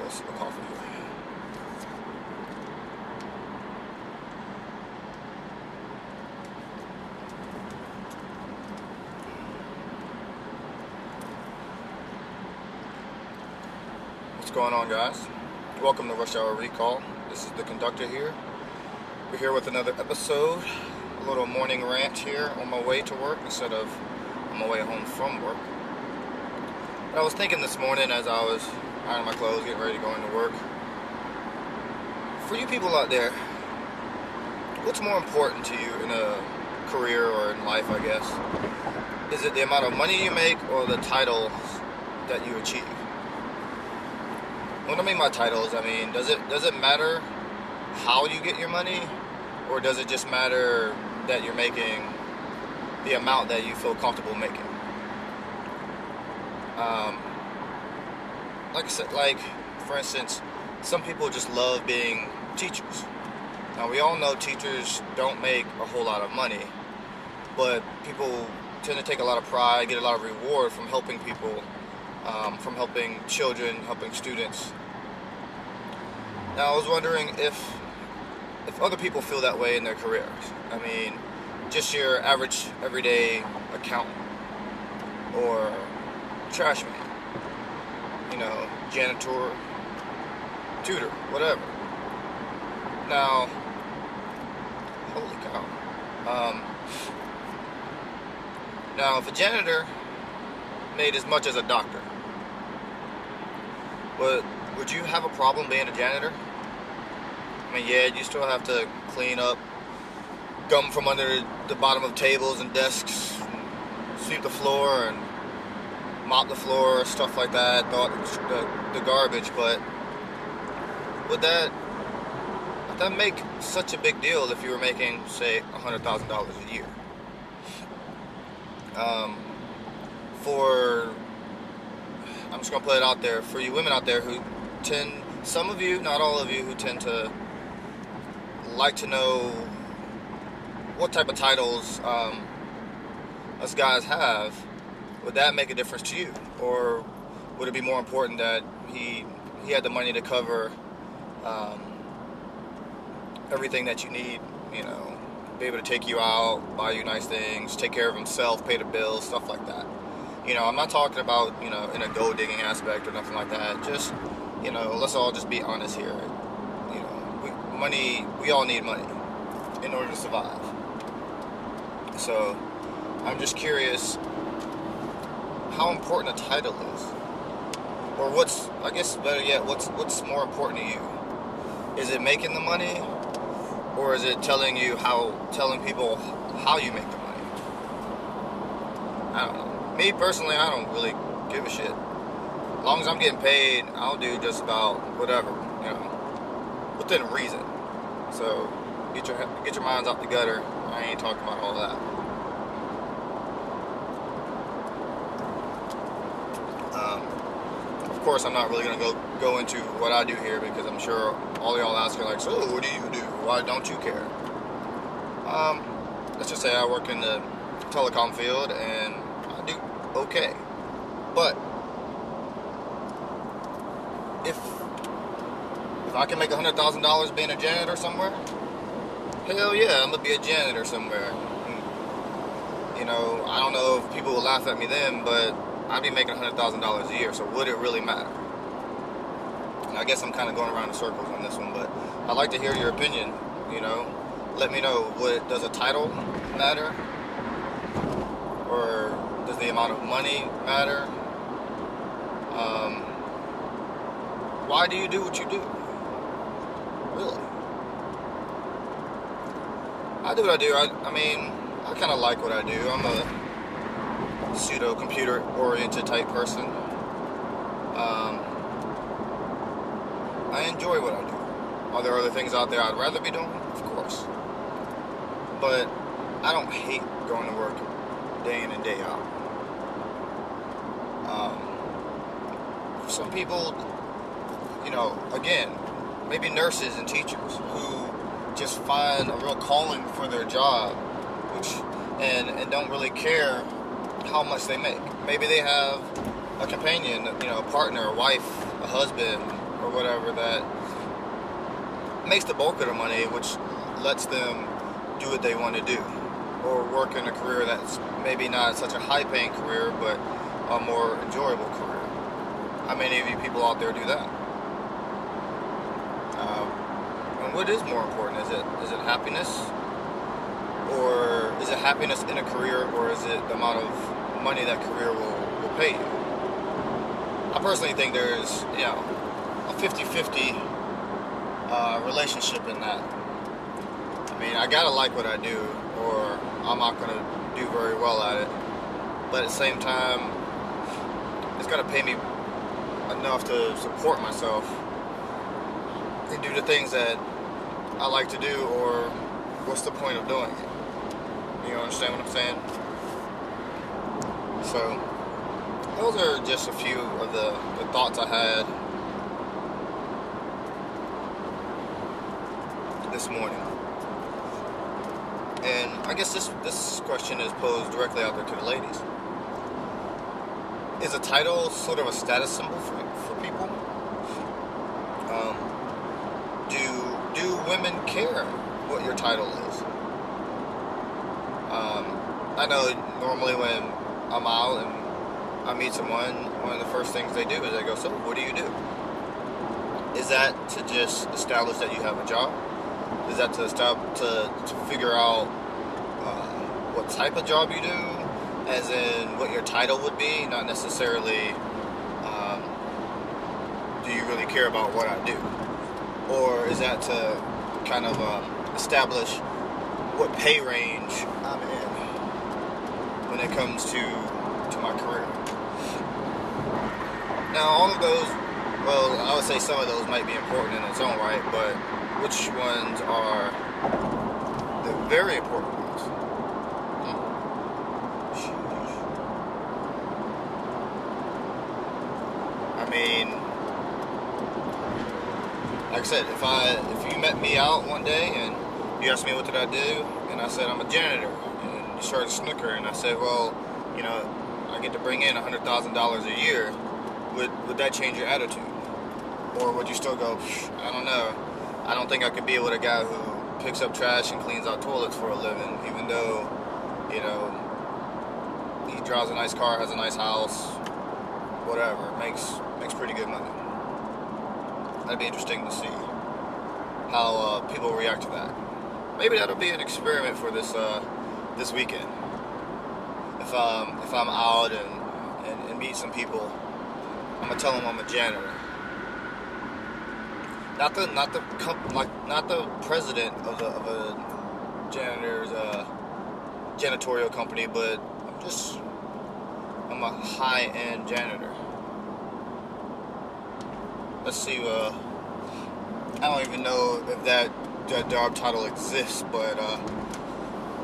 a sip of coffee here. What's going on, guys? Welcome to Rush Hour Recall. This is the conductor here. We're here with another episode, a little morning rant here on my way to work instead of on my way home from work. But I was thinking this morning as I was ironing my clothes, getting ready to go into work. For you people out there, what's more important to you in a career or in life, I guess? Is it the amount of money you make or the titles that you achieve? When I mean my titles, I mean, does it matter how you get your money, or does it just matter that you're making the amount that you feel comfortable making? Like I said, for instance, some people just love being teachers. Now, we all know teachers don't make a whole lot of money, but people tend to take a lot of pride, get a lot of reward from helping people, from helping children, helping students. Now, I was wondering if other people feel that way in their careers. I mean, just your average, everyday accountant or trash man, janitor, tutor, whatever. Now, holy cow. Now, if a janitor made as much as a doctor, would you have a problem being a janitor? I mean, yeah, you still have to clean up gum from under the bottom of tables and desks, and sweep the floor and mop the floor, stuff like that, the garbage, but would that make such a big deal if you were making, say, $100,000 a year? I'm just going to put it out there, for you women out there who some of you, not all of you, who tend to like to know what type of titles us guys have, would that make a difference to you? Or would it be more important that he had the money to cover everything that you need, be able to take you out, buy you nice things, take care of himself, pay the bills, stuff like that? I'm not talking about, in a gold digging aspect or nothing like that. Just, let's all just be honest here. We all need money in order to survive. So, I'm just curious how important a title is. Or better yet, what's more important to you? Is it making the money? Or is it telling people how you make the money? I don't know. Me personally, I don't really give a shit. As long as I'm getting paid, I'll do just about whatever, within reason. So get your minds out the gutter. I ain't talking about all that. Of course, I'm not really gonna go into what I do here, because I'm sure all y'all asking like, so what do you do? Why don't you care? Let's just say I work in the telecom field and I do okay. But if I can make $100,000 being a janitor somewhere, hell yeah, I'm gonna be a janitor somewhere. I don't know if people will laugh at me then, but I'd be making $100,000 a year, so would it really matter? And I guess I'm kind of going around in circles on this one, but I'd like to hear your opinion. Let me know, does a title matter? Or does the amount of money matter? Why do you do what you do? Really? I do what I do. I kind of like what I do. I'm a pseudo computer oriented type person. I enjoy what I do. Are there other things out there I'd rather be doing? Of course. But I don't hate going to work day in and day out. For some people, again, maybe nurses and teachers who just find a real calling for their job, and don't really care how much they make. Maybe they have a companion, a partner, a wife, a husband, or whatever that makes the bulk of the money, which lets them do what they want to do, or work in a career that's maybe not such a high-paying career, but a more enjoyable career. How many of you people out there do that? And what is more important? Is it happiness, or is it happiness in a career, or is it the amount of money that career will pay you? I personally think there's a 50-50 relationship in that. I mean, I gotta like what I do, or I'm not gonna do very well at it. But at the same time, it's gotta pay me enough to support myself and do the things that I like to do, or what's the point of doing it? You understand what I'm saying? So, those are just a few of the thoughts I had this morning. And I guess this question is posed directly out there to the ladies. Is a title sort of a status symbol for people? Do women care what your title is? I know normally when I'm out and I meet someone, one of the first things they do is they go, "So, what do you do?" Is that to just establish that you have a job? Is that to figure out what type of job you do, as in what your title would be, not necessarily do you really care about what I do? Or is that to kind of establish what pay range I'm in when it comes to my career? Now, all of those, well, I would say some of those might be important in its own right, but which ones are the very important ones? I mean, like I said, if you met me out one day and you asked me what did I do, and I said I'm a janitor, and you started snooker, and I said, well, I get to bring in $100,000 a year, would that change your attitude? Or would you still go, I don't know, I don't think I could be with a guy who picks up trash and cleans out toilets for a living, even though, he drives a nice car, has a nice house, whatever, makes pretty good money. That'd be interesting to see how people react to that. Maybe that'll be an experiment for this weekend. If I'm out and meet some people, I'm gonna tell them I'm a janitor. Not the president of a janitor's janitorial company, but I'm a high-end janitor. Let's see. I don't even know if that job title exists, but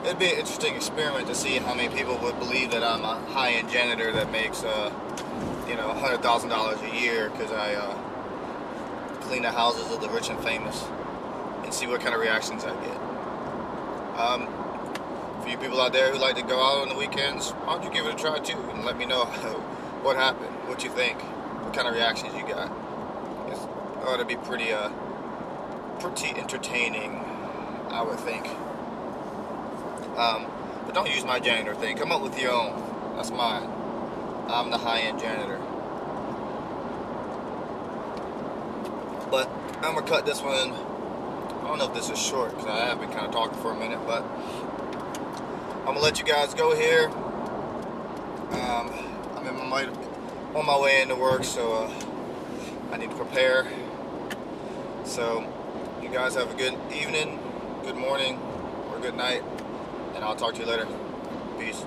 it'd be an interesting experiment to see how many people would believe that I'm a high-end janitor that makes $100,000 a year because I clean the houses of the rich and famous, and see what kind of reactions I get. For you people out there who like to go out on the weekends, why don't you give it a try too, and let me know what happened, what you think, what kind of reactions you got. It ought to be pretty entertaining, I would think. But don't use my janitor thing. Come up with your own. That's mine. I'm the high-end janitor. But I'm gonna cut this one. I don't know if this is short because I have been kind of talking for a minute, but I'm gonna let you guys go here. I'm on my way into work, so I need to prepare. So you guys have a good evening, good morning, or good night, and I'll talk to you later. Peace.